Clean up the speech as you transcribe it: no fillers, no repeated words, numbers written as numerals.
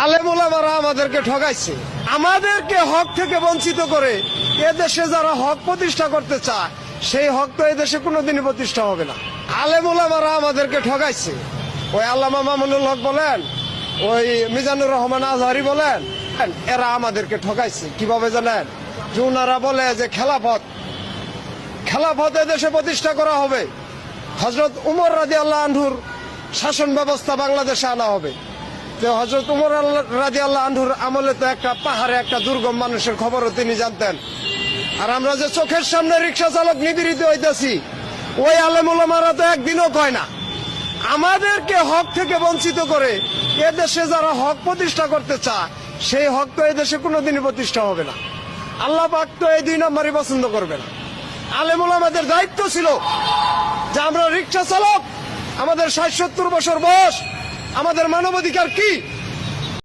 আলেম ওলামারা আমাদেরকে ঠকাইছে, আমাদেরকে হক থেকে বঞ্চিত করে এদেশে যারা হক প্রতিষ্ঠা করতে চায় সেই হক তো এদেশে কোনোদিনই প্রতিষ্ঠা হবে না। আলেম ওলামারা আমাদেরকে ঠকাইছে। ওই আল্লামা মামুনুল হক বলেন, ওই মিজানুর রহমান আজহারি বলেন, এরা আমাদেরকে ঠকাইছে। কিভাবে জানেন? যে ওনারা বলে যে খেলাফত এদেশে প্রতিষ্ঠা করা হবে, হযরত উমর রাদিয়াল্লাহু আনহুর শাসন ব্যবস্থা বাংলাদেশে আনা হবে। তো হযরত উমর রাদিয়াল্লাহু আনহুর আমলে তো একটা পাহাড়ে একটা দুর্গম মানুষের খবরও তিনি জানতেন। আর আমরা যে চোখের সামনে রিক্সা চালক নিপীড়িত হইতেছি, ওই আলেম ওলামারা তো একদিনও কয় না। আমাদেরকে হক থেকে বঞ্চিত করে এদেশে যারা হক প্রতিষ্ঠা করতে চায় সেই হক তো এদেশে কোনোদিনই প্রতিষ্ঠা হবে না। আল্লাহ পাক তো এই 2 নম্বরই পছন্দ করবে না। আলেম ওলামাদের দায়িত্ব ছিল যে আমরা রিক্সা চালক, আমাদের 60-70 বছর বয়স, আমাদের মানবাধিকার কি